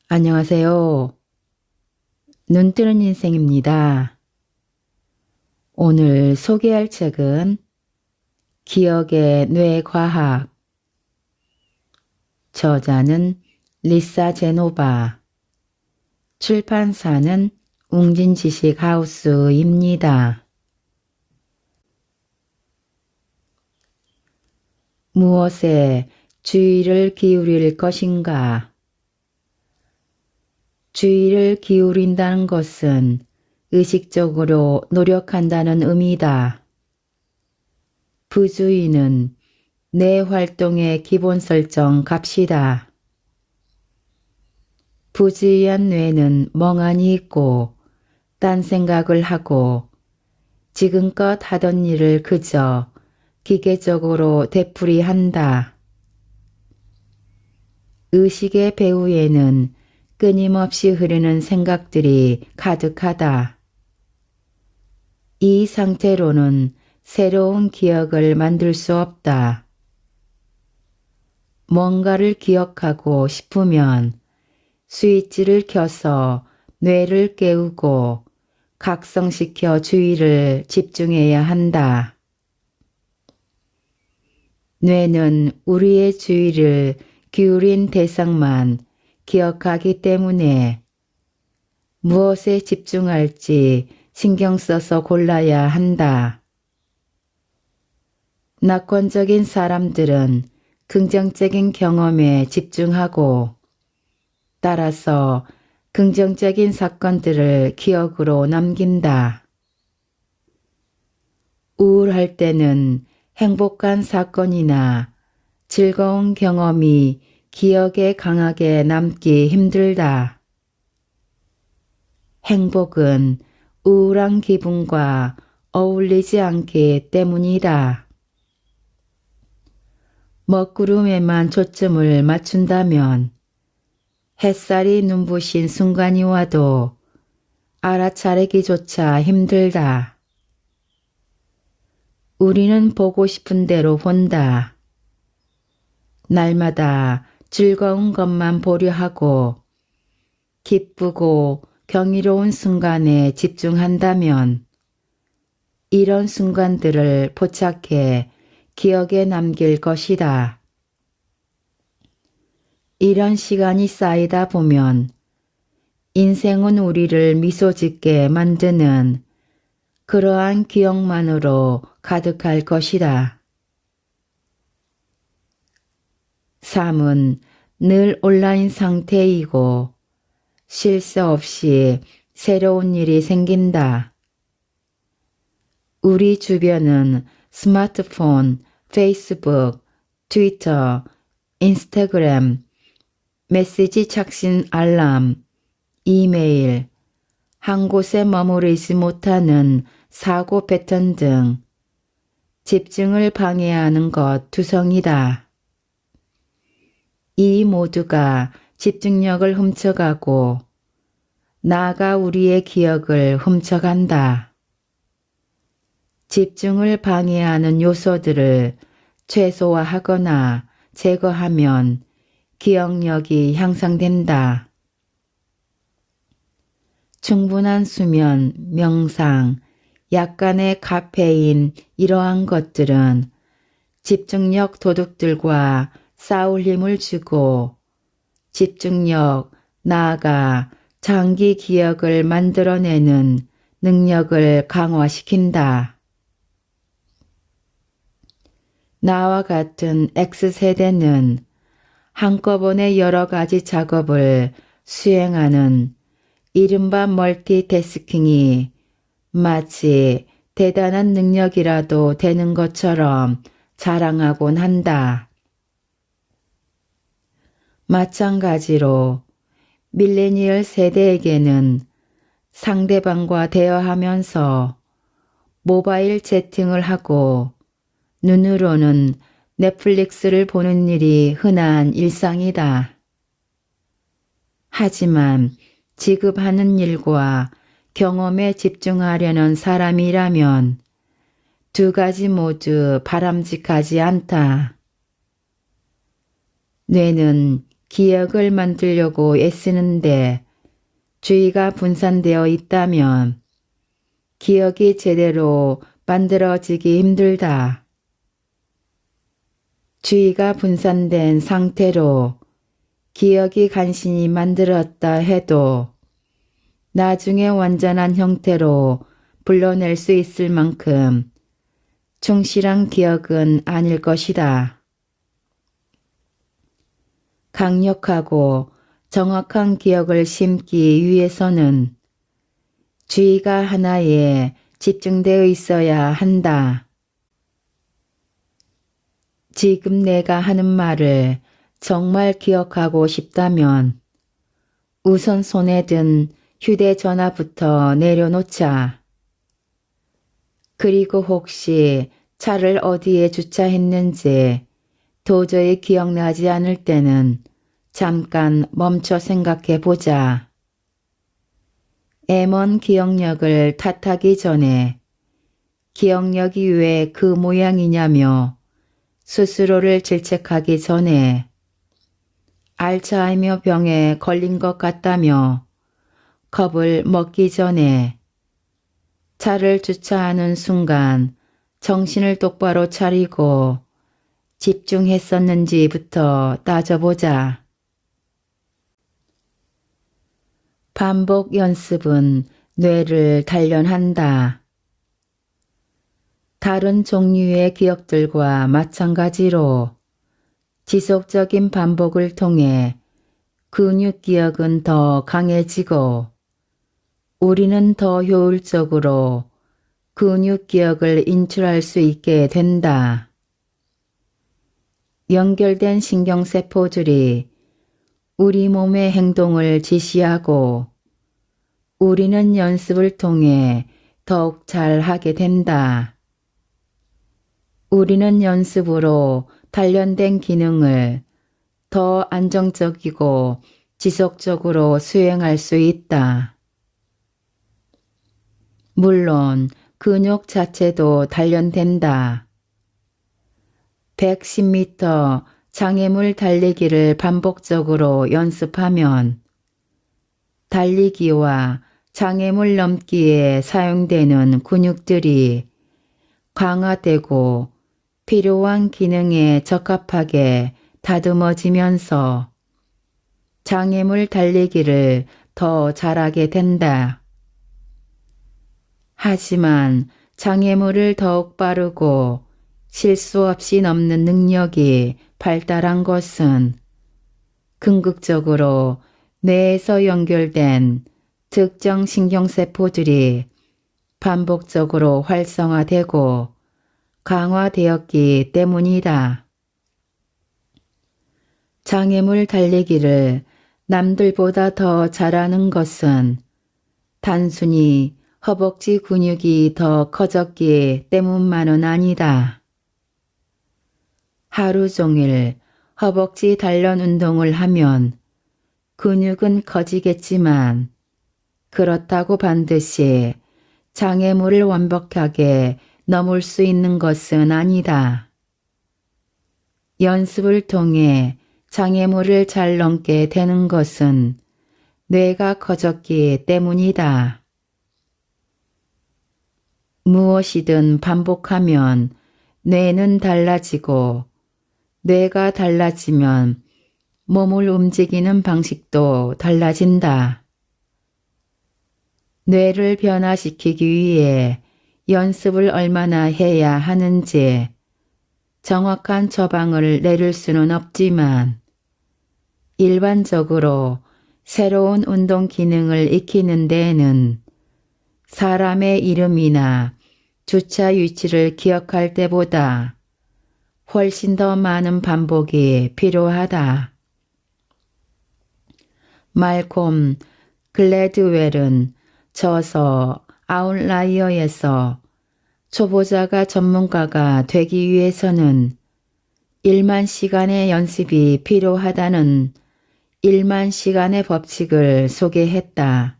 안녕하세요. 눈뜨는 인생입니다. 오늘 소개할 책은 기억의 뇌과학, 저자는 리사 제노바, 출판사는 웅진지식하우스입니다. 무엇에 주의를 기울일 것인가? 주의를 기울인다는 것은 의식적으로 노력한다는 의미다. 부주의는 뇌 활동의 기본 설정 값이다. 부주의한 뇌는 멍하니 있고 딴 생각을 하고 지금껏 하던 일을 그저 기계적으로 되풀이한다. 의식의 배후에는 끊임없이 흐르는 생각들이 가득하다. 이 상태로는 새로운 기억을 만들 수 없다. 뭔가를 기억하고 싶으면 스위치를 켜서 뇌를 깨우고 각성시켜 주의를 집중해야 한다. 뇌는 우리의 주의를 기울인 대상만 기억하기 때문에 무엇에 집중할지 신경 써서 골라야 한다. 낙관적인 사람들은 긍정적인 경험에 집중하고 따라서 긍정적인 사건들을 기억으로 남긴다. 우울할 때는 행복한 사건이나 즐거운 경험이 기억에 강하게 남기 힘들다. 행복은 우울한 기분과 어울리지 않기 때문이다. 먹구름에만 초점을 맞춘다면 햇살이 눈부신 순간이 와도 알아차리기조차 힘들다. 우리는 보고 싶은 대로 본다. 날마다 즐거운 것만 보려 하고 기쁘고 경이로운 순간에 집중한다면 이런 순간들을 포착해 기억에 남길 것이다. 이런 시간이 쌓이다 보면 인생은 우리를 미소 짓게 만드는 그러한 기억만으로 가득할 것이다. 삶은 늘 온라인 상태이고 쉴 새 없이 새로운 일이 생긴다. 우리 주변은 스마트폰, 페이스북, 트위터, 인스타그램, 메시지 착신 알람, 이메일, 한 곳에 머무르지 못하는 사고 패턴 등 집중을 방해하는 것 투성이다. 이 모두가 집중력을 훔쳐가고 나아가 우리의 기억을 훔쳐간다. 집중을 방해하는 요소들을 최소화하거나 제거하면 기억력이 향상된다. 충분한 수면, 명상, 약간의 카페인 이러한 것들은 집중력 도둑들과 싸울 힘을 주고 집중력, 나아가 장기 기억을 만들어내는 능력을 강화시킨다. 나와 같은 X세대는 한꺼번에 여러 가지 작업을 수행하는 이른바 멀티태스킹이 마치 대단한 능력이라도 되는 것처럼 자랑하곤 한다. 마찬가지로 밀레니얼 세대에게는 상대방과 대화하면서 모바일 채팅을 하고 눈으로는 넷플릭스를 보는 일이 흔한 일상이다. 하지만 지금 하는 일과 경험에 집중하려는 사람이라면 두 가지 모두 바람직하지 않다. 뇌는 기억을 만들려고 애쓰는데 주의가 분산되어 있다면 기억이 제대로 만들어지기 힘들다. 주의가 분산된 상태로 기억이 간신히 만들었다 해도 나중에 완전한 형태로 불러낼 수 있을 만큼 충실한 기억은 아닐 것이다. 강력하고 정확한 기억을 심기 위해서는 주의가 하나에 집중되어 있어야 한다. 지금 내가 하는 말을 정말 기억하고 싶다면 우선 손에 든 휴대전화부터 내려놓자. 그리고 혹시 차를 어디에 주차했는지 도저히 기억나지 않을 때는 잠깐 멈춰 생각해 보자. M1 기억력을 탓하기 전에 기억력이 왜 그 모양이냐며 스스로를 질책하기 전에 알츠하이머 병에 걸린 것 같다며 겁을 먹기 전에 차를 주차하는 순간 정신을 똑바로 차리고 집중했었는지부터 따져보자. 반복 연습은 뇌를 단련한다. 다른 종류의 기억들과 마찬가지로 지속적인 반복을 통해 근육 기억은 더 강해지고 우리는 더 효율적으로 근육 기억을 인출할 수 있게 된다. 연결된 신경세포들이 우리 몸의 행동을 지시하고 우리는 연습을 통해 더욱 잘하게 된다. 우리는 연습으로 단련된 기능을 더 안정적이고 지속적으로 수행할 수 있다. 물론 근육 자체도 단련된다. 110m 장애물 달리기를 반복적으로 연습하면 달리기와 장애물 넘기에 사용되는 근육들이 강화되고 필요한 기능에 적합하게 다듬어지면서 장애물 달리기를 더 잘하게 된다. 하지만 장애물을 더욱 빠르고 실수 없이 넘는 능력이 발달한 것은 궁극적으로 뇌에서 연결된 특정 신경세포들이 반복적으로 활성화되고 강화되었기 때문이다. 장애물 달리기를 남들보다 더 잘하는 것은 단순히 허벅지 근육이 더 커졌기 때문만은 아니다. 하루 종일 허벅지 단련 운동을 하면 근육은 커지겠지만 그렇다고 반드시 장애물을 완벽하게 넘을 수 있는 것은 아니다. 연습을 통해 장애물을 잘 넘게 되는 것은 뇌가 커졌기 때문이다. 무엇이든 반복하면 뇌는 달라지고 뇌가 달라지면 몸을 움직이는 방식도 달라진다. 뇌를 변화시키기 위해 연습을 얼마나 해야 하는지 정확한 처방을 내릴 수는 없지만 일반적으로 새로운 운동 기능을 익히는 데에는 사람의 이름이나 주차 위치를 기억할 때보다 훨씬 더 많은 반복이 필요하다. 말콤 글래드웰은 저서 아웃라이어에서 초보자가 전문가가 되기 위해서는 1만 시간의 연습이 필요하다는 1만 시간의 법칙을 소개했다.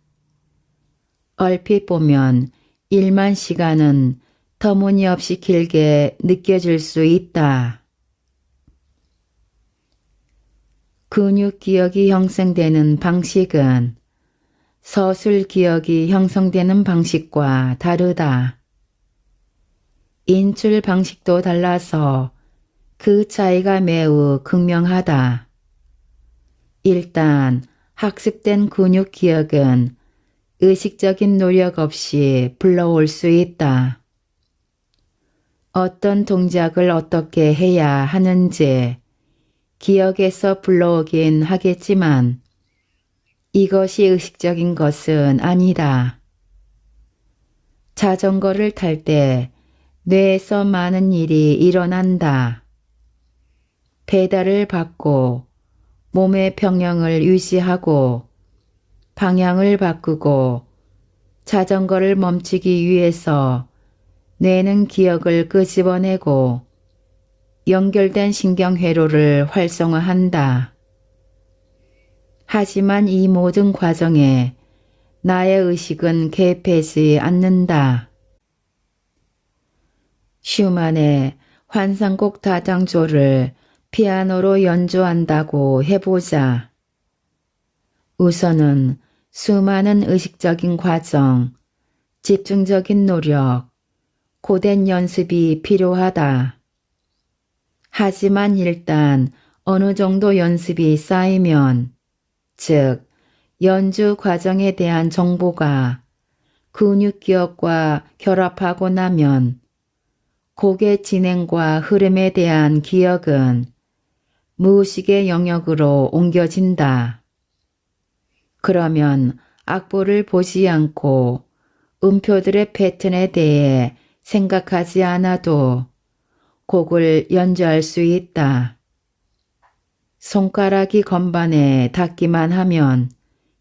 얼핏 보면 1만 시간은 터무니없이 길게 느껴질 수 있다. 근육 기억이 형성되는 방식은 서술 기억이 형성되는 방식과 다르다. 인출 방식도 달라서 그 차이가 매우 극명하다. 일단 학습된 근육 기억은 의식적인 노력 없이 불러올 수 있다. 어떤 동작을 어떻게 해야 하는지 기억에서 불러오긴 하겠지만 이것이 의식적인 것은 아니다. 자전거를 탈 때 뇌에서 많은 일이 일어난다. 페달을 밟고 몸의 평형을 유지하고 방향을 바꾸고 자전거를 멈추기 위해서 뇌는 기억을 끄집어내고 연결된 신경회로를 활성화한다. 하지만 이 모든 과정에 나의 의식은 개입하지 않는다. 슈만의 환상곡 다장조를 피아노로 연주한다고 해보자. 우선은 수많은 의식적인 과정, 집중적인 노력, 고된 연습이 필요하다. 하지만 일단 어느 정도 연습이 쌓이면, 즉 연주 과정에 대한 정보가 근육 기억과 결합하고 나면 곡의 진행과 흐름에 대한 기억은 무의식의 영역으로 옮겨진다. 그러면 악보를 보지 않고 음표들의 패턴에 대해 생각하지 않아도 곡을 연주할 수 있다. 손가락이 건반에 닿기만 하면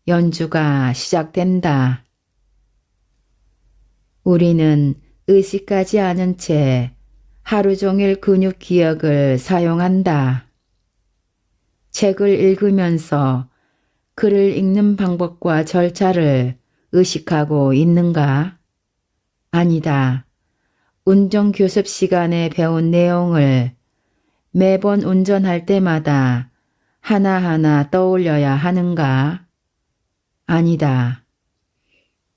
연주가 시작된다. 우리는 의식하지 않은 채 하루 종일 근육 기억을 사용한다. 책을 읽으면서 글을 읽는 방법과 절차를 의식하고 있는가? 아니다. 운전교습 시간에 배운 내용을 매번 운전할 때마다 하나하나 떠올려야 하는가? 아니다.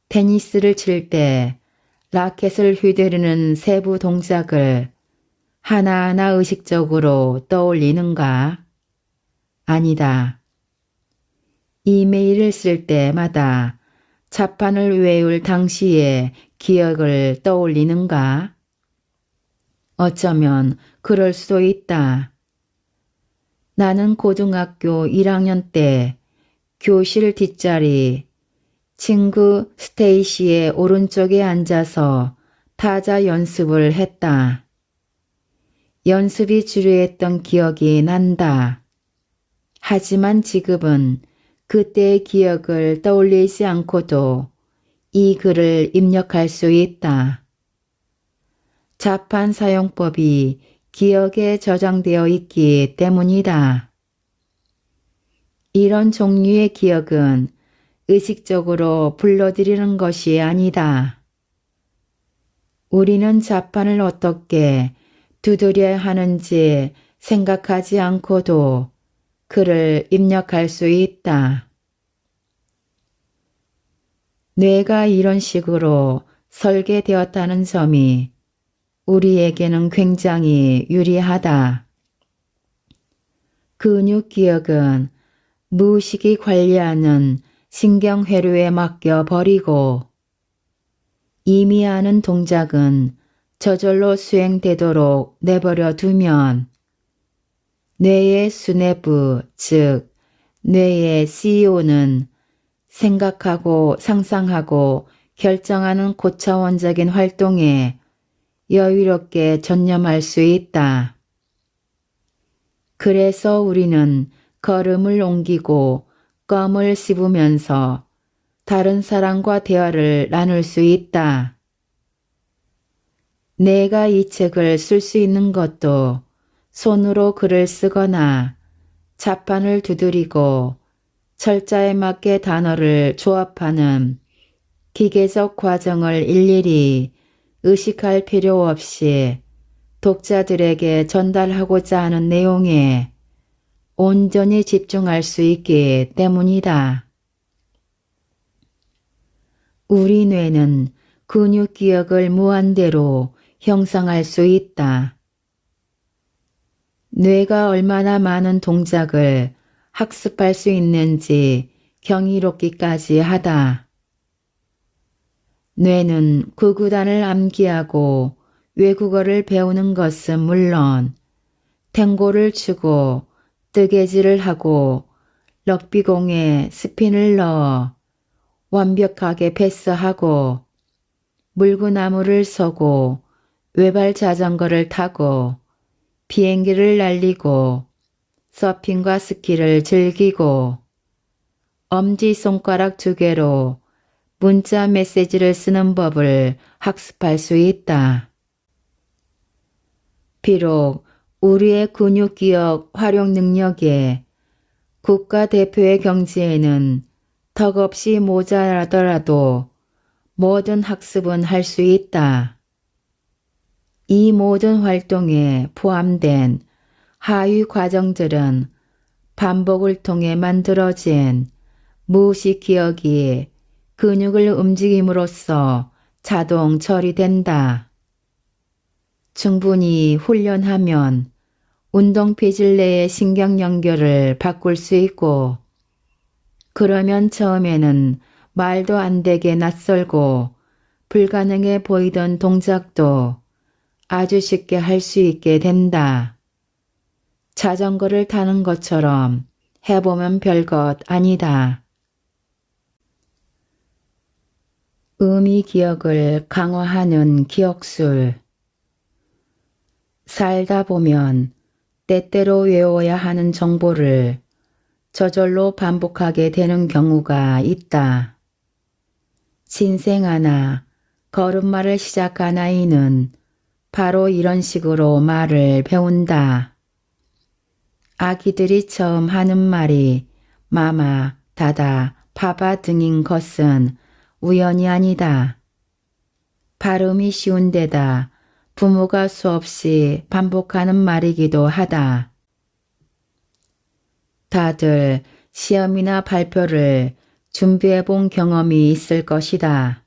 테니스를 칠 때 라켓을 휘두르는 세부 동작을 하나하나 의식적으로 떠올리는가? 아니다. 이메일을 쓸 때마다 자판을 외울 당시의 기억을 떠올리는가? 어쩌면 그럴 수도 있다. 나는 고등학교 1학년 때 교실 뒷자리 친구 스테이시의 오른쪽에 앉아서 타자 연습을 했다. 연습이 지루했던 기억이 난다. 하지만 지금은 그때의 기억을 떠올리지 않고도 이 글을 입력할 수 있다. 자판 사용법이 기억에 저장되어 있기 때문이다. 이런 종류의 기억은 의식적으로 불러들이는 것이 아니다. 우리는 자판을 어떻게 두드려야 하는지 생각하지 않고도 글을 입력할 수 있다. 뇌가 이런 식으로 설계되었다는 점이 우리에게는 굉장히 유리하다. 근육 기억은 무의식이 관리하는 신경회로에 맡겨버리고 이미 아는 동작은 저절로 수행되도록 내버려 두면 뇌의 수뇌부, 즉 뇌의 CEO는 생각하고 상상하고 결정하는 고차원적인 활동에 여유롭게 전념할 수 있다. 그래서 우리는 걸음을 옮기고 껌을 씹으면서 다른 사람과 대화를 나눌 수 있다. 내가 이 책을 쓸 수 있는 것도 손으로 글을 쓰거나 자판을 두드리고 철자에 맞게 단어를 조합하는 기계적 과정을 일일이 의식할 필요 없이 독자들에게 전달하고자 하는 내용에 온전히 집중할 수 있기 때문이다. 우리 뇌는 근육 기억을 무한대로 형성할 수 있다. 뇌가 얼마나 많은 동작을 학습할 수 있는지 경이롭기까지 하다. 뇌는 구구단을 암기하고 외국어를 배우는 것은 물론 탱고를 추고 뜨개질을 하고 럭비공에 스핀을 넣어 완벽하게 패스하고 물구나무를 서고 외발 자전거를 타고 비행기를 날리고 서핑과 스키를 즐기고 엄지손가락 2개로 문자 메시지를 쓰는 법을 학습할 수 있다. 비록 우리의 근육기억 활용 능력에 국가대표의 경지에는 턱없이 모자라더라도 모든 학습은 할 수 있다. 이 모든 활동에 포함된 하위 과정들은 반복을 통해 만들어진 무의식 기억이 근육을 움직임으로써 자동 처리된다. 충분히 훈련하면 운동피질 내의 신경 연결을 바꿀 수 있고 그러면 처음에는 말도 안 되게 낯설고 불가능해 보이던 동작도 아주 쉽게 할 수 있게 된다. 자전거를 타는 것처럼 해보면 별것 아니다. 의미 기억을 강화하는 기억술. 살다 보면 때때로 외워야 하는 정보를 저절로 반복하게 되는 경우가 있다. 신생아나 걸음마를 시작한 아이는 바로 이런 식으로 말을 배운다. 아기들이 처음 하는 말이 마마, 다다, 파바 등인 것은 우연이 아니다. 발음이 쉬운 데다 부모가 수없이 반복하는 말이기도 하다. 다들 시험이나 발표를 준비해 본 경험이 있을 것이다.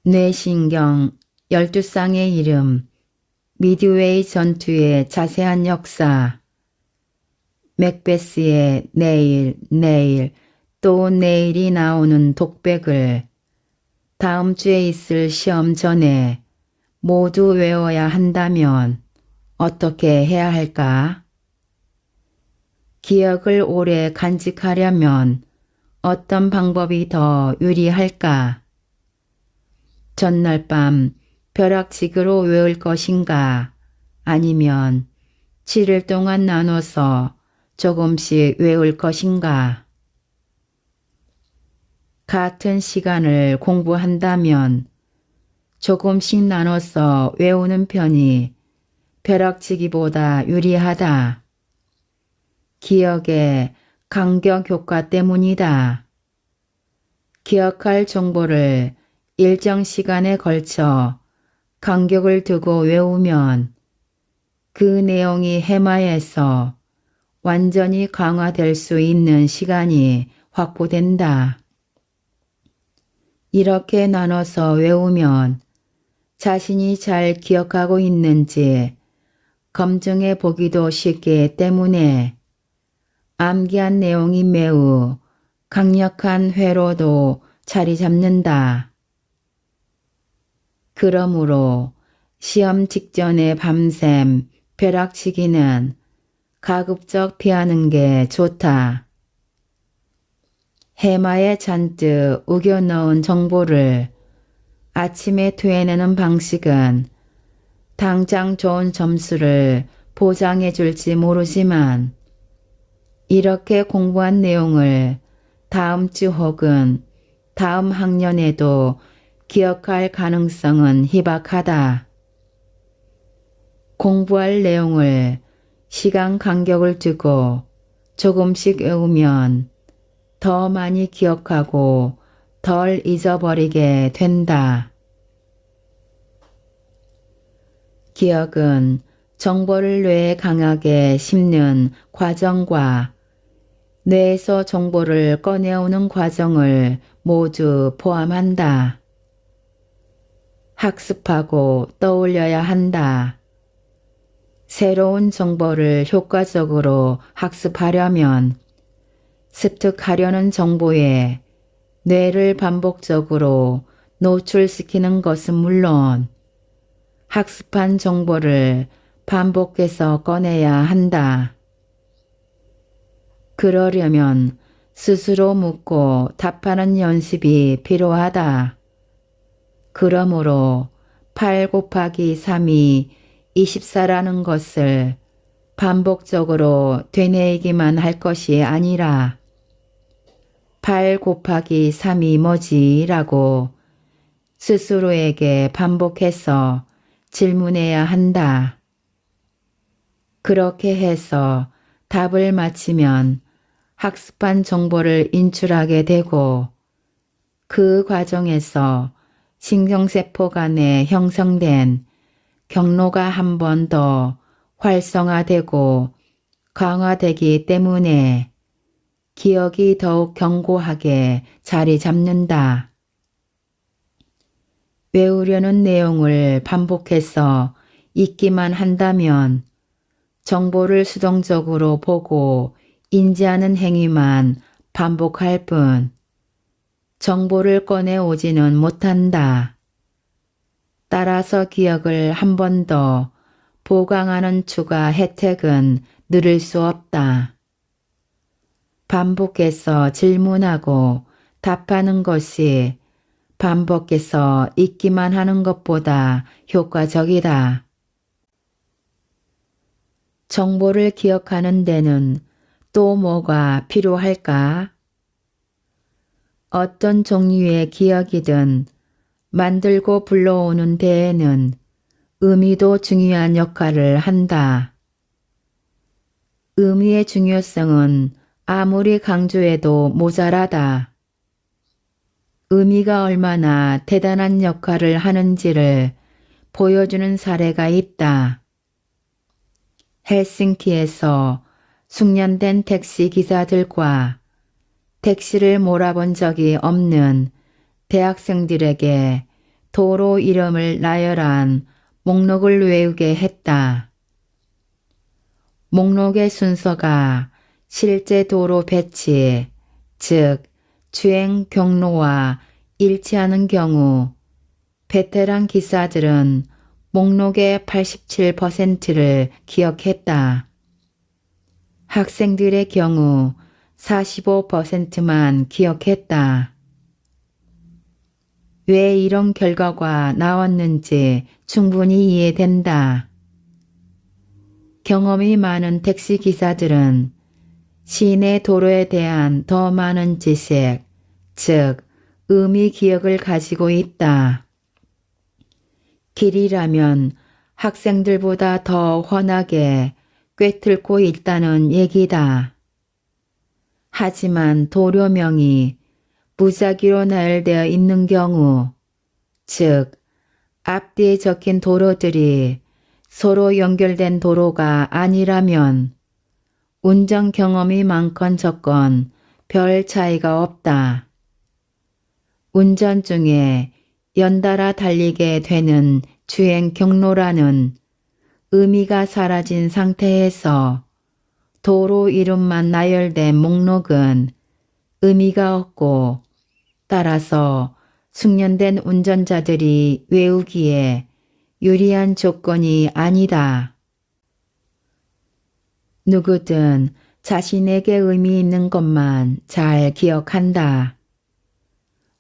뇌신경 12쌍의 이름, 미드웨이 전투의 자세한 역사, 맥베스의 내일, 또 내일이 나오는 독백을 다음 주에 있을 시험 전에 모두 외워야 한다면 어떻게 해야 할까? 기억을 오래 간직하려면 어떤 방법이 더 유리할까? 전날 밤 벼락치기로 외울 것인가? 아니면 7일 동안 나눠서 조금씩 외울 것인가? 같은 시간을 공부한다면 조금씩 나눠서 외우는 편이 벼락치기보다 유리하다. 기억의 간격 효과 때문이다. 기억할 정보를 일정 시간에 걸쳐 간격을 두고 외우면 그 내용이 해마에서 완전히 강화될 수 있는 시간이 확보된다. 이렇게 나눠서 외우면 자신이 잘 기억하고 있는지 검증해 보기도 쉽기 때문에 암기한 내용이 매우 강력한 회로도 자리 잡는다. 그러므로 시험 직전에 밤샘 벼락치기는 가급적 피하는 게 좋다. 해마에 잔뜩 우겨 넣은 정보를 아침에 토해내는 방식은 당장 좋은 점수를 보장해 줄지 모르지만 이렇게 공부한 내용을 다음 주 혹은 다음 학년에도 기억할 가능성은 희박하다. 공부할 내용을 시간 간격을 두고 조금씩 외우면 더 많이 기억하고 덜 잊어버리게 된다. 기억은 정보를 뇌에 강하게 심는 과정과 뇌에서 정보를 꺼내오는 과정을 모두 포함한다. 학습하고 떠올려야 한다. 새로운 정보를 효과적으로 학습하려면 습득하려는 정보에 뇌를 반복적으로 노출시키는 것은 물론 학습한 정보를 반복해서 꺼내야 한다. 그러려면 스스로 묻고 답하는 연습이 필요하다. 그러므로 8 곱하기 3이 24라는 것을 반복적으로 되뇌이기만 할 것이 아니라 8 곱하기 3이 뭐지? 라고 스스로에게 반복해서 질문해야 한다. 그렇게 해서 답을 맞히면 학습한 정보를 인출하게 되고 그 과정에서 신경세포 간에 형성된 경로가 한 번 더 활성화되고 강화되기 때문에 기억이 더욱 견고하게 자리 잡는다. 외우려는 내용을 반복해서 읽기만 한다면 정보를 수동적으로 보고 인지하는 행위만 반복할 뿐 정보를 꺼내오지는 못한다. 따라서 기억을 한 번 더 보강하는 추가 혜택은 누릴 수 없다. 반복해서 질문하고 답하는 것이 반복해서 읽기만 하는 것보다 효과적이다. 정보를 기억하는 데는 또 뭐가 필요할까? 어떤 종류의 기억이든 만들고 불러오는 데에는 의미도 중요한 역할을 한다. 의미의 중요성은 아무리 강조해도 모자라다. 의미가 얼마나 대단한 역할을 하는지를 보여주는 사례가 있다. 헬싱키에서 숙련된 택시 기사들과 택시를 몰아본 적이 없는 대학생들에게 도로 이름을 나열한 목록을 외우게 했다. 목록의 순서가 실제 도로 배치, 즉 주행 경로와 일치하는 경우 베테랑 기사들은 목록의 87%를 기억했다. 학생들의 경우 45%만 기억했다. 왜 이런 결과가 나왔는지 충분히 이해된다. 경험이 많은 택시기사들은 시내 도로에 대한 더 많은 지식, 즉 의미 기억을 가지고 있다. 길이라면 학생들보다 더 훤하게 꿰뚫고 있다는 얘기다. 하지만 도로명이 무작위로 나열되어 있는 경우, 즉 앞뒤에 적힌 도로들이 서로 연결된 도로가 아니라면 운전 경험이 많건 적건 별 차이가 없다. 운전 중에 연달아 달리게 되는 주행 경로라는 의미가 사라진 상태에서 도로 이름만 나열된 목록은 의미가 없고 따라서 숙련된 운전자들이 외우기에 유리한 조건이 아니다. 누구든 자신에게 의미 있는 것만 잘 기억한다.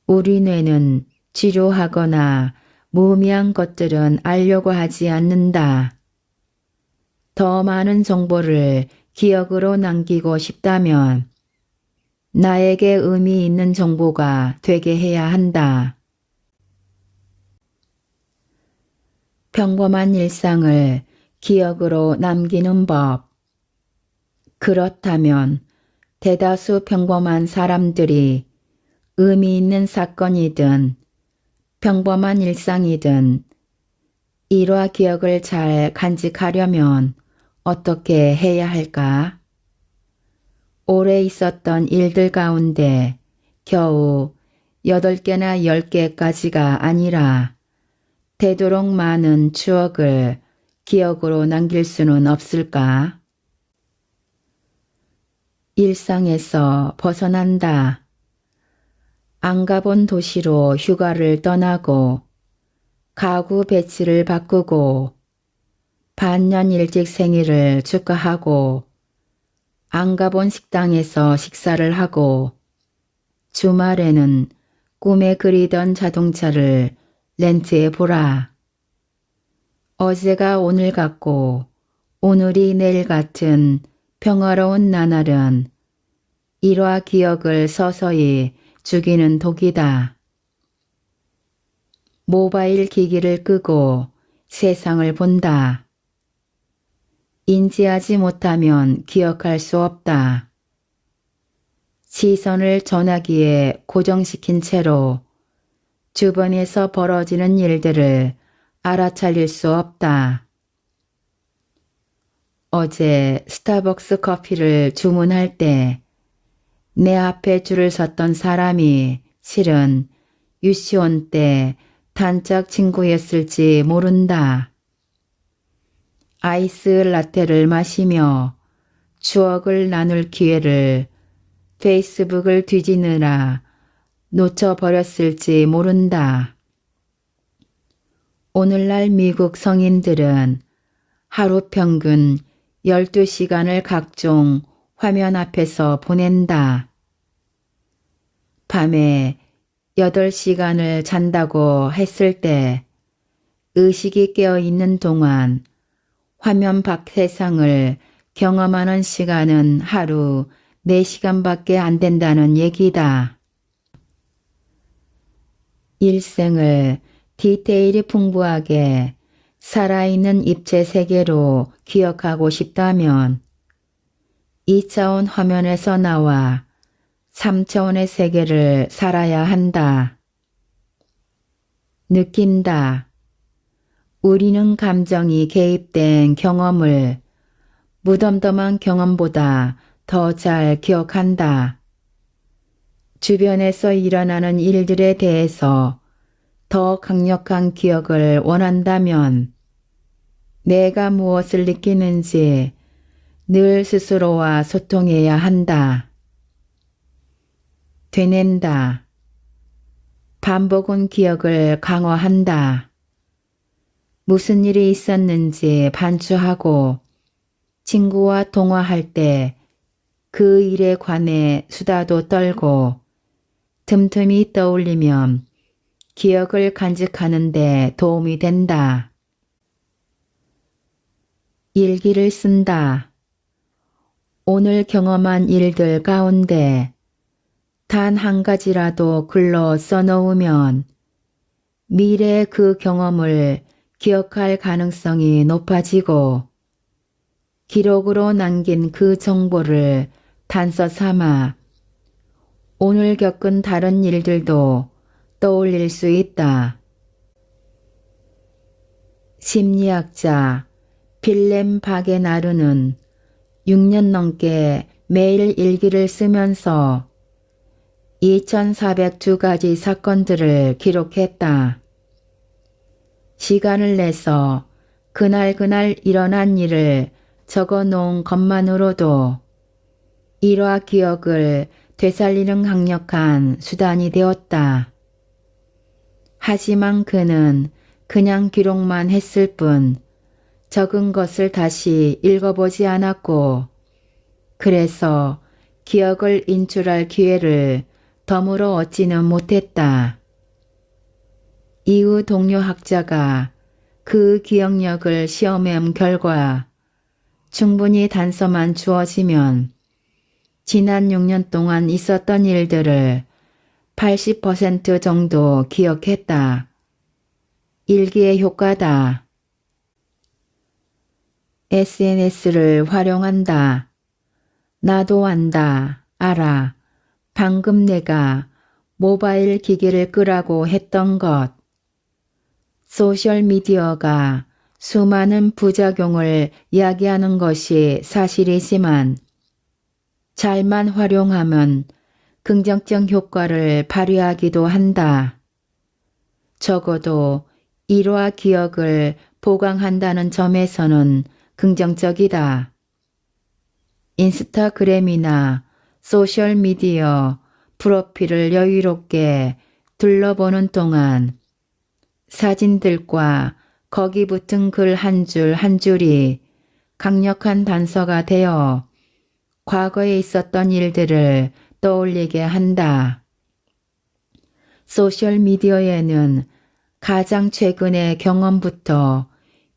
우리 뇌는 지루하거나 무의미한 것들은 알려고 하지 않는다. 더 많은 정보를 기억으로 남기고 싶다면 나에게 의미 있는 정보가 되게 해야 한다. 평범한 일상을 기억으로 남기는 법. 그렇다면 대다수 평범한 사람들이 의미 있는 사건이든 평범한 일상이든 일화 기억을 잘 간직하려면 어떻게 해야 할까? 오래 있었던 일들 가운데 겨우 8개나 10개까지가 아니라 되도록 많은 추억을 기억으로 남길 수는 없을까? 일상에서 벗어난다. 안 가본 도시로 휴가를 떠나고 가구 배치를 바꾸고 반년 일찍 생일을 축하하고 안 가본 식당에서 식사를 하고 주말에는 꿈에 그리던 자동차를 렌트해 보라. 어제가 오늘 같고 오늘이 내일 같은 평화로운 나날은 일화 기억을 서서히 죽이는 독이다. 모바일 기기를 끄고 세상을 본다. 인지하지 못하면 기억할 수 없다. 시선을 전화기에 고정시킨 채로 주변에서 벌어지는 일들을 알아차릴 수 없다. 어제 스타벅스 커피를 주문할 때 내 앞에 줄을 섰던 사람이 실은 유치원 때 단짝 친구였을지 모른다. 아이스 라떼를 마시며 추억을 나눌 기회를 페이스북을 뒤지느라 놓쳐버렸을지 모른다. 오늘날 미국 성인들은 하루 평균 12시간을 각종 화면 앞에서 보낸다. 밤에 8시간을 잔다고 했을 때 의식이 깨어있는 동안 화면 밖 세상을 경험하는 시간은 하루 4시간밖에 안 된다는 얘기다. 일생을 디테일이 풍부하게 살아있는 입체 세계로 기억하고 싶다면 2차원 화면에서 나와 3차원의 세계를 살아야 한다. 느낀다. 우리는 감정이 개입된 경험을 무덤덤한 경험보다 더 잘 기억한다. 주변에서 일어나는 일들에 대해서 더 강력한 기억을 원한다면 내가 무엇을 느끼는지 늘 스스로와 소통해야 한다. 되낸다. 반복은 기억을 강화한다. 무슨 일이 있었는지 반추하고 친구와 통화할 때 그 일에 관해 수다도 떨고 틈틈이 떠올리면 기억을 간직하는 데 도움이 된다. 일기를 쓴다. 오늘 경험한 일들 가운데 단 한 가지라도 글로 써놓으면 미래의 그 경험을 기억할 가능성이 높아지고 기록으로 남긴 그 정보를 단서 삼아 오늘 겪은 다른 일들도 떠올릴 수 있다. 심리학자 빌렘 바게나르는 6년 넘게 매일 일기를 쓰면서 2402가지 사건들을 기록했다. 시간을 내서 그날 일어난 일을 적어 놓은 것만으로도 일화 기억을 되살리는 강력한 수단이 되었다. 하지만 그는 그냥 기록만 했을 뿐 적은 것을 다시 읽어보지 않았고 그래서 기억을 인출할 기회를 덤으로 얻지는 못했다. 이후 동료 학자가 그 기억력을 시험한 결과 충분히 단서만 주어지면 지난 6년 동안 있었던 일들을 80% 정도 기억했다. 일기의 효과다. SNS를 활용한다. 나도 안다. 알아. 방금 내가 모바일 기기를 끄라고 했던 것. 소셜미디어가 수많은 부작용을 야기하는 것이 사실이지만 잘만 활용하면 긍정적 효과를 발휘하기도 한다. 적어도 일화 기억을 보강한다는 점에서는 긍정적이다. 인스타그램이나 소셜미디어 프로필을 여유롭게 둘러보는 동안 사진들과 거기 붙은 글 한 줄 한 줄이 강력한 단서가 되어 과거에 있었던 일들을 떠올리게 한다. 소셜미디어에는 가장 최근의 경험부터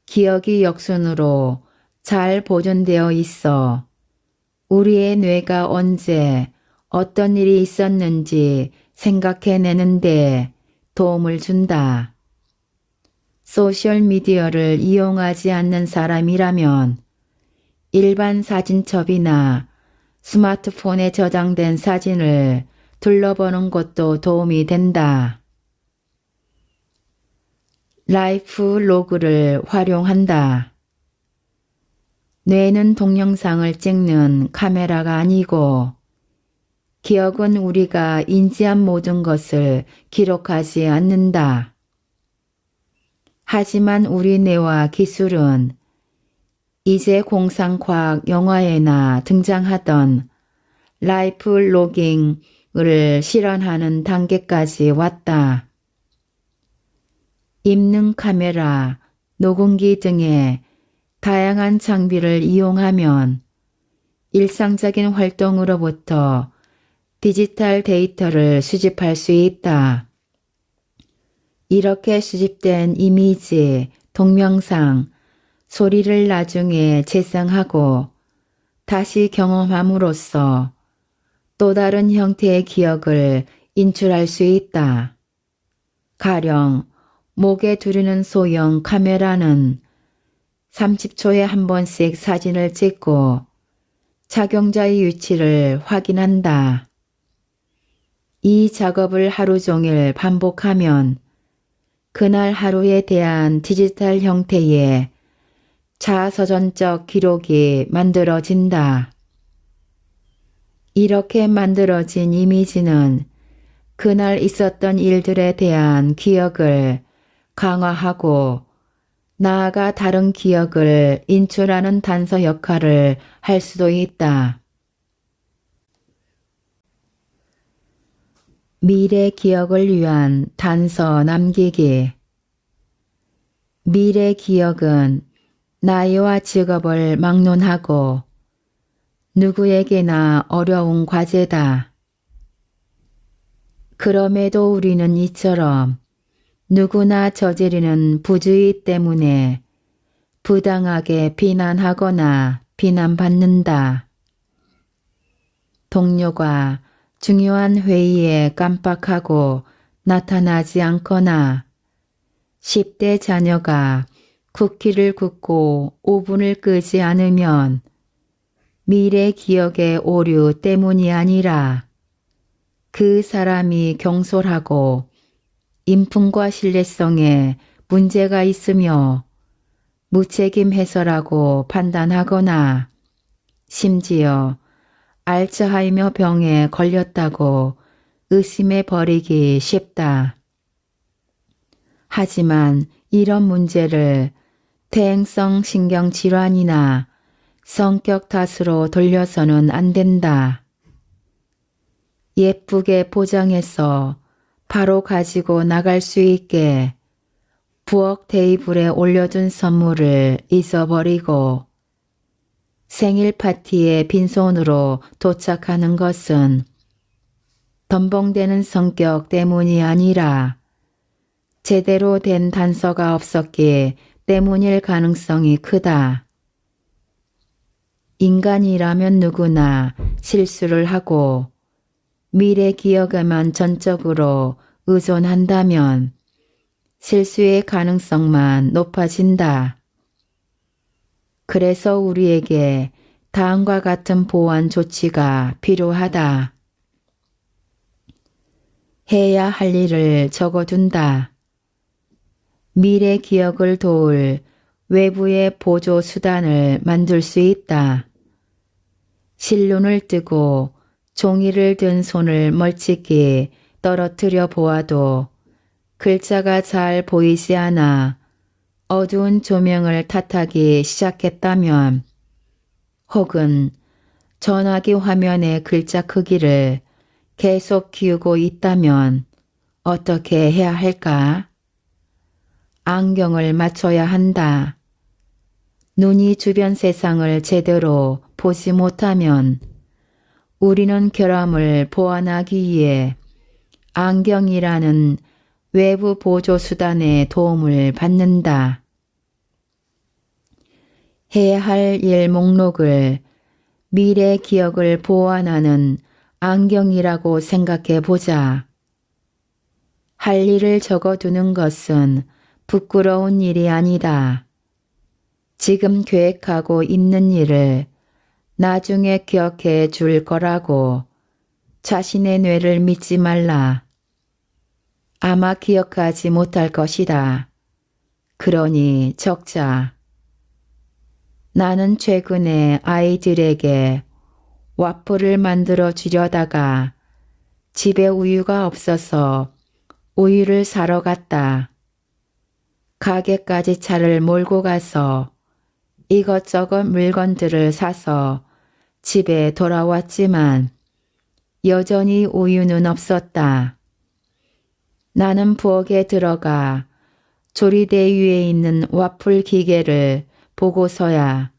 기억이 역순으로 잘 보존되어 있어 우리의 뇌가 언제 어떤 일이 있었는지 생각해내는데 도움을 준다. 소셜미디어를 이용하지 않는 사람이라면 일반 사진첩이나 스마트폰에 저장된 사진을 둘러보는 것도 도움이 된다. 라이프 로그를 활용한다. 뇌는 동영상을 찍는 카메라가 아니고 기억은 우리가 인지한 모든 것을 기록하지 않는다. 하지만 우리 뇌와 기술은 이제 공상과학 영화에나 등장하던 라이프 로깅을 실현하는 단계까지 왔다. 입능 카메라, 녹음기 등의 다양한 장비를 이용하면 일상적인 활동으로부터 디지털 데이터를 수집할 수 있다. 이렇게 수집된 이미지, 동영상, 소리를 나중에 재생하고 다시 경험함으로써 또 다른 형태의 기억을 인출할 수 있다. 가령 목에 두르는 소형 카메라는 30초에 한 번씩 사진을 찍고 착용자의 위치를 확인한다. 이 작업을 하루 종일 반복하면 그날 하루에 대한 디지털 형태의 자서전적 기록이 만들어진다. 이렇게 만들어진 이미지는 그날 있었던 일들에 대한 기억을 강화하고 나아가 다른 기억을 인출하는 단서 역할을 할 수도 있다. 미래 기억을 위한 단서 남기기. 미래 기억은 나이와 직업을 막론하고 누구에게나 어려운 과제다. 그럼에도 우리는 이처럼 누구나 저지르는 부주의 때문에 부당하게 비난하거나 비난받는다. 동료가 중요한 회의에 깜빡하고 나타나지 않거나 10대 자녀가 쿠키를 굽고 오븐을 끄지 않으면 미래 기억의 오류 때문이 아니라 그 사람이 경솔하고 인품과 신뢰성에 문제가 있으며 무책임 해서라고 판단하거나 심지어 알츠하이머 병에 걸렸다고 의심해 버리기 쉽다. 하지만 이런 문제를 퇴행성 신경질환이나 성격 탓으로 돌려서는 안 된다. 예쁘게 포장해서 바로 가지고 나갈 수 있게 부엌 테이블에 올려둔 선물을 잊어버리고 생일 파티에 빈손으로 도착하는 것은 덤벙대는 성격 때문이 아니라 제대로 된 단서가 없었기 때문일 가능성이 크다. 인간이라면 누구나 실수를 하고 미래 기억에만 전적으로 의존한다면 실수의 가능성만 높아진다. 그래서 우리에게 다음과 같은 보완 조치가 필요하다. 해야 할 일을 적어둔다. 미래 기억을 도울 외부의 보조 수단을 만들 수 있다. 실눈을 뜨고 종이를 든 손을 멀찍이 떨어뜨려 보아도 글자가 잘 보이지 않아 어두운 조명을 탓하기 시작했다면, 혹은 전화기 화면의 글자 크기를 계속 키우고 있다면 어떻게 해야 할까? 안경을 맞춰야 한다. 눈이 주변 세상을 제대로 보지 못하면 우리는 결함을 보완하기 위해 안경이라는 외부 보조 수단의 도움을 받는다. 해야 할 일 목록을 미래 기억을 보완하는 안경이라고 생각해 보자. 할 일을 적어두는 것은 부끄러운 일이 아니다. 지금 계획하고 있는 일을 나중에 기억해 줄 거라고 자신의 뇌를 믿지 말라. 아마 기억하지 못할 것이다. 그러니 적자. 나는 최근에 아이들에게 와플을 만들어 주려다가 집에 우유가 없어서 우유를 사러 갔다. 가게까지 차를 몰고 가서 이것저것 물건들을 사서 집에 돌아왔지만 여전히 우유는 없었다. 나는 부엌에 들어가 조리대 위에 있는 와플 기계를 보고서야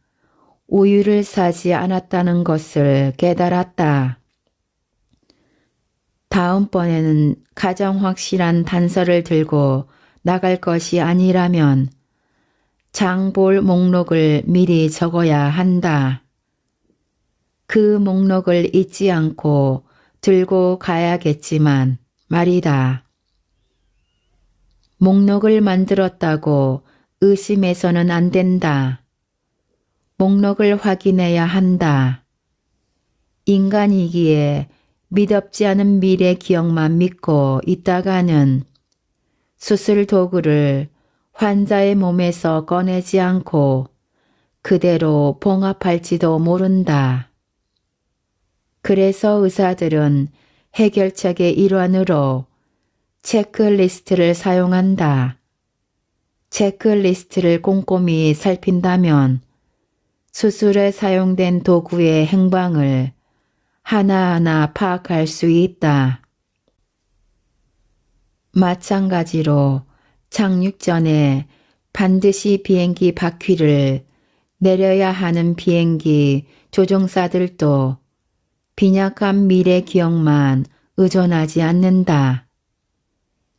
우유를 사지 않았다는 것을 깨달았다. 다음번에는 가장 확실한 단서를 들고 나갈 것이 아니라면 장볼 목록을 미리 적어야 한다. 그 목록을 잊지 않고 들고 가야겠지만 말이다. 목록을 만들었다고 의심해서는 안 된다. 목록을 확인해야 한다. 인간이기에 미덥지 않은 미래 기억만 믿고 있다가는 수술 도구를 환자의 몸에서 꺼내지 않고 그대로 봉합할지도 모른다. 그래서 의사들은 해결책의 일환으로 체크리스트를 사용한다. 체크리스트를 꼼꼼히 살핀다면 수술에 사용된 도구의 행방을 하나하나 파악할 수 있다. 마찬가지로 착륙 전에 반드시 비행기 바퀴를 내려야 하는 비행기 조종사들도 빈약한 미래 기억만 의존하지 않는다.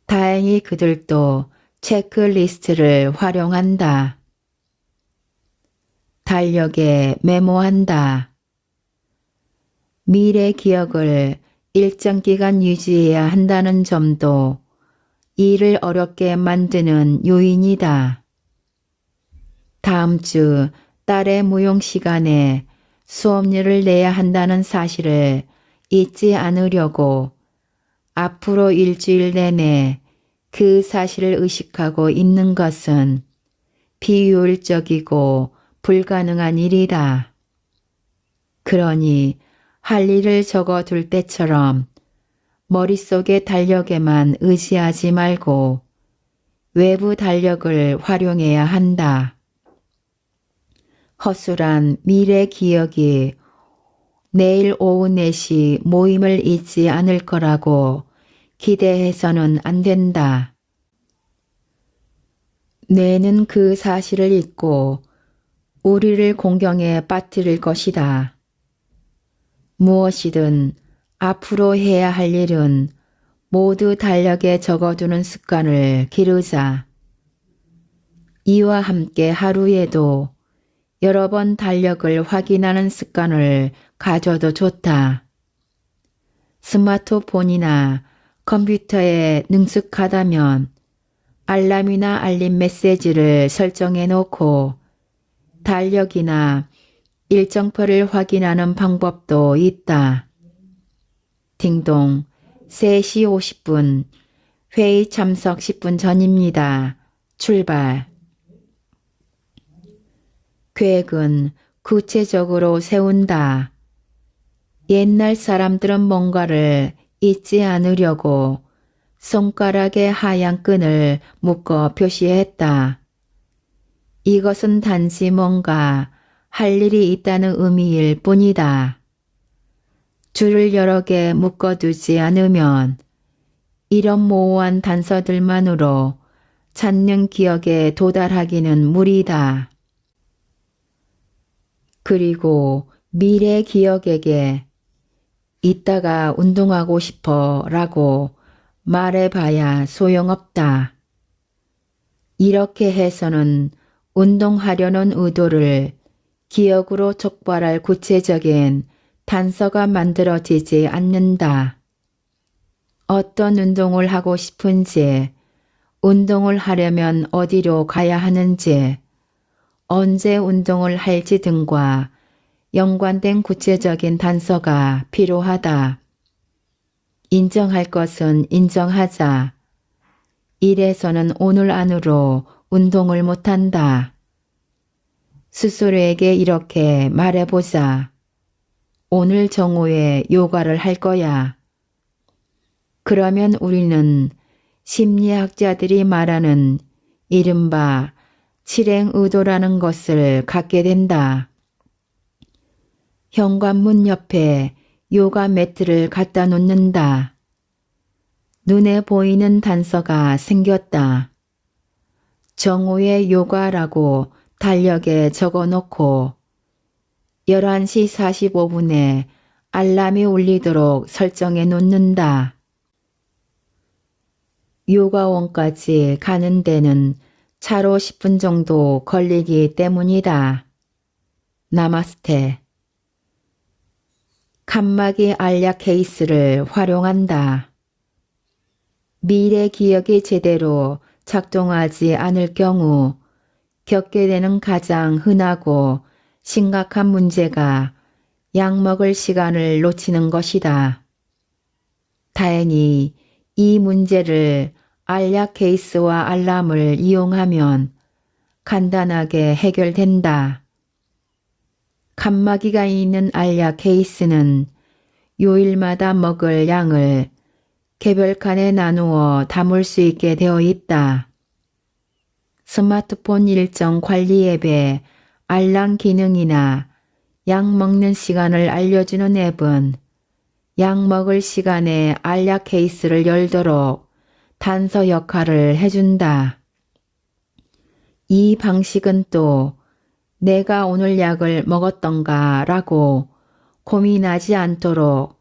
다행히 그들도 체크리스트를 활용한다. 달력에 메모한다. 미래 기억을 일정 기간 유지해야 한다는 점도 일을 어렵게 만드는 요인이다. 다음 주 딸의 무용 시간에 수업료를 내야 한다는 사실을 잊지 않으려고 앞으로 일주일 내내 그 사실을 의식하고 있는 것은 비효율적이고 불가능한 일이다. 그러니 할 일을 적어둘 때처럼 머릿속의 달력에만 의지하지 말고 외부 달력을 활용해야 한다. 허술한 미래 기억이 내일 오후 4시 모임을 잊지 않을 거라고 기대해서는 안 된다. 뇌는 그 사실을 잊고 우리를 공경에 빠뜨릴 것이다. 무엇이든 앞으로 해야 할 일은 모두 달력에 적어두는 습관을 기르자. 이와 함께 하루에도 여러 번 달력을 확인하는 습관을 가져도 좋다. 스마트폰이나 컴퓨터에 능숙하다면 알람이나 알림 메시지를 설정해 놓고 달력이나 일정표를 확인하는 방법도 있다. 딩동 3시 50분 회의 참석 10분 전입니다. 출발. 계획은 구체적으로 세운다. 옛날 사람들은 뭔가를 잊지 않으려고 손가락에 하얀 끈을 묶어 표시했다. 이것은 단지 뭔가 할 일이 있다는 의미일 뿐이다. 줄을 여러 개 묶어두지 않으면 이런 모호한 단서들만으로 찾는 기억에 도달하기는 무리다. 그리고 미래 기억에게 이따가 운동하고 싶어 라고 말해봐야 소용없다. 이렇게 해서는 운동하려는 의도를 기억으로 촉발할 구체적인 단서가 만들어지지 않는다. 어떤 운동을 하고 싶은지, 운동을 하려면 어디로 가야 하는지, 언제 운동을 할지 등과 연관된 구체적인 단서가 필요하다. 인정할 것은 인정하자. 이래서는 오늘 안으로 운동을 못한다. 스스로에게 이렇게 말해보자. 오늘 정오에 요가를 할 거야. 그러면 우리는 심리학자들이 말하는 이른바 실행의도라는 것을 갖게 된다. 현관문 옆에 요가 매트를 갖다 놓는다. 눈에 보이는 단서가 생겼다. 정오의 요가라고 달력에 적어놓고 11시 45분에 알람이 울리도록 설정해 놓는다. 요가원까지 가는 데는 차로 10분 정도 걸리기 때문이다. 나마스테. 칸막이 알약 케이스를 활용한다. 미래 기억이 제대로 작동하지 않을 경우 겪게 되는 가장 흔하고 심각한 문제가 약 먹을 시간을 놓치는 것이다. 다행히 이 문제를 알약 케이스와 알람을 이용하면 간단하게 해결된다. 칸막이가 있는 알약 케이스는 요일마다 먹을 양을 개별 칸에 나누어 담을 수 있게 되어 있다. 스마트폰 일정 관리 앱에 알람 기능이나 약 먹는 시간을 알려주는 앱은 약 먹을 시간에 알약 케이스를 열도록 단서 역할을 해준다. 이 방식은 또 내가 오늘 약을 먹었던가 라고 고민하지 않도록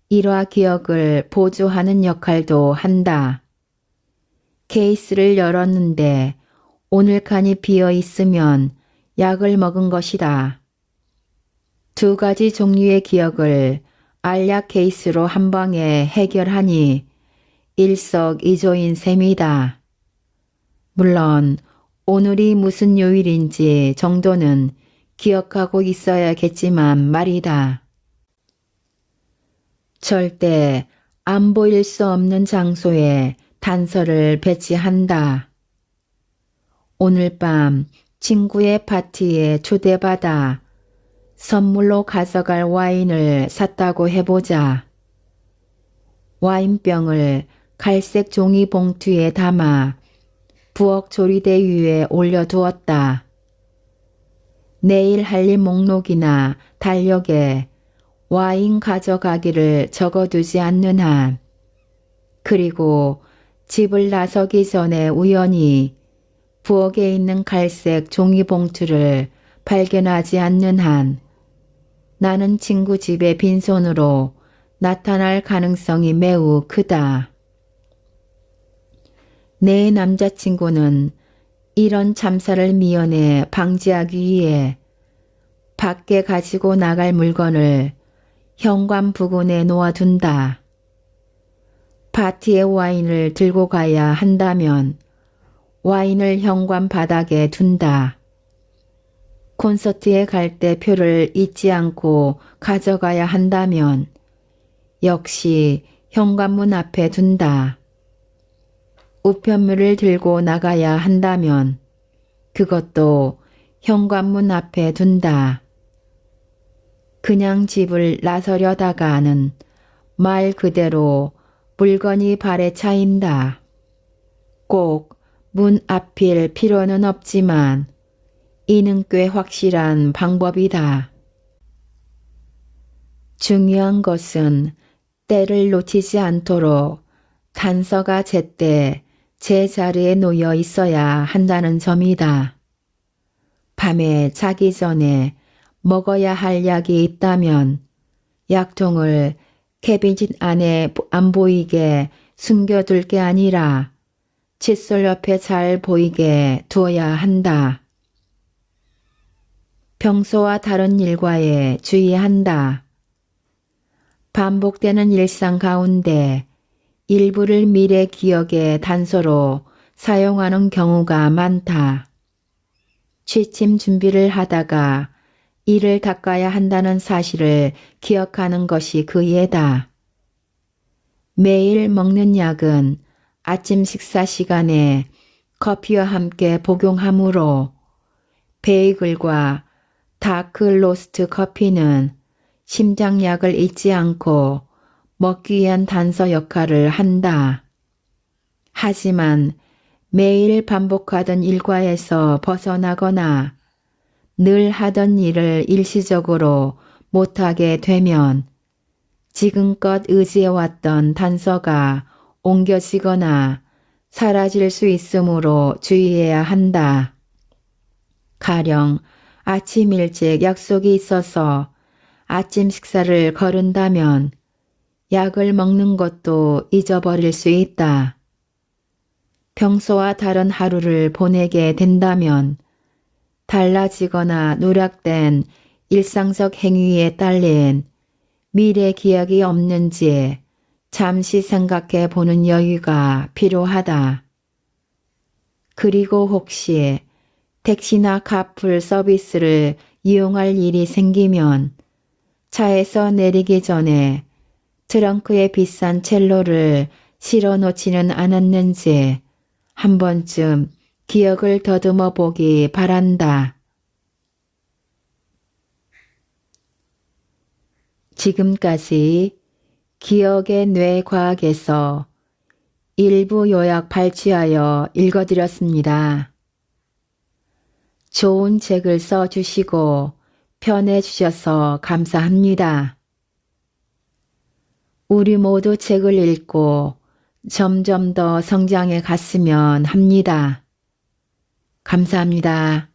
일화 기억을 보조하는 역할도 한다. 케이스를 열었는데 오늘 칸이 비어 있으면 약을 먹은 것이다. 두 가지 종류의 기억을 알약 케이스로 한 방에 해결하니 일석이조인 셈이다. 물론 오늘이 무슨 요일인지 정도는 기억하고 있어야겠지만 말이다. 절대 안 보일 수 없는 장소에 단서를 배치한다. 오늘 밤 친구의 파티에 초대받아 선물로 가져갈 와인을 샀다고 해보자. 와인병을 갈색 종이 봉투에 담아 부엌 조리대 위에 올려두었다. 내일 할 일 목록이나 달력에 와인 가져가기를 적어두지 않는 한, 그리고 집을 나서기 전에 우연히 부엌에 있는 갈색 종이 봉투를 발견하지 않는 한, 나는 친구 집에 빈손으로 나타날 가능성이 매우 크다. 내 남자친구는 이런 참사를 미연에 방지하기 위해 밖에 가지고 나갈 물건을 현관 부근에 놓아둔다. 파티에 와인을 들고 가야 한다면 와인을 현관 바닥에 둔다. 콘서트에 갈 때 표를 잊지 않고 가져가야 한다면 역시 현관문 앞에 둔다. 우편물을 들고 나가야 한다면 그것도 현관문 앞에 둔다. 그냥 집을 나서려다가는 말 그대로 물건이 발에 차인다. 꼭 문 앞일 필요는 없지만 이는 꽤 확실한 방법이다. 중요한 것은 때를 놓치지 않도록 단서가 제때 제 자리에 놓여 있어야 한다는 점이다. 밤에 자기 전에 먹어야 할 약이 있다면 약통을 캐비닛 안에 안 보이게 숨겨둘 게 아니라 칫솔 옆에 잘 보이게 두어야 한다. 평소와 다른 일과에 주의한다. 반복되는 일상 가운데 일부를 미래 기억의 단서로 사용하는 경우가 많다. 취침 준비를 하다가 이를 닦아야 한다는 사실을 기억하는 것이 그 예다. 매일 먹는 약은 아침 식사 시간에 커피와 함께 복용하므로 베이글과 다크 로스트 커피는 심장약을 잊지 않고 먹기 위한 단서 역할을 한다. 하지만 매일 반복하던 일과에서 벗어나거나 늘 하던 일을 일시적으로 못하게 되면 지금껏 의지해왔던 단서가 옮겨지거나 사라질 수 있으므로 주의해야 한다. 가령 아침 일찍 약속이 있어서 아침 식사를 거른다면 약을 먹는 것도 잊어버릴 수 있다. 평소와 다른 하루를 보내게 된다면 달라지거나 누락된 일상적 행위에 딸린 미래 기억이 없는지 잠시 생각해 보는 여유가 필요하다. 그리고 혹시 택시나 카풀 서비스를 이용할 일이 생기면 차에서 내리기 전에 트렁크에 비싼 첼로를 실어 놓지는 않았는지 한 번쯤 기억을 더듬어 보기 바란다. 지금까지 기억의 뇌과학에서 일부 요약 발췌하여 읽어드렸습니다. 좋은 책을 써주시고 편해주셔서 감사합니다. 우리 모두 책을 읽고 점점 더 성장해 갔으면 합니다. 감사합니다.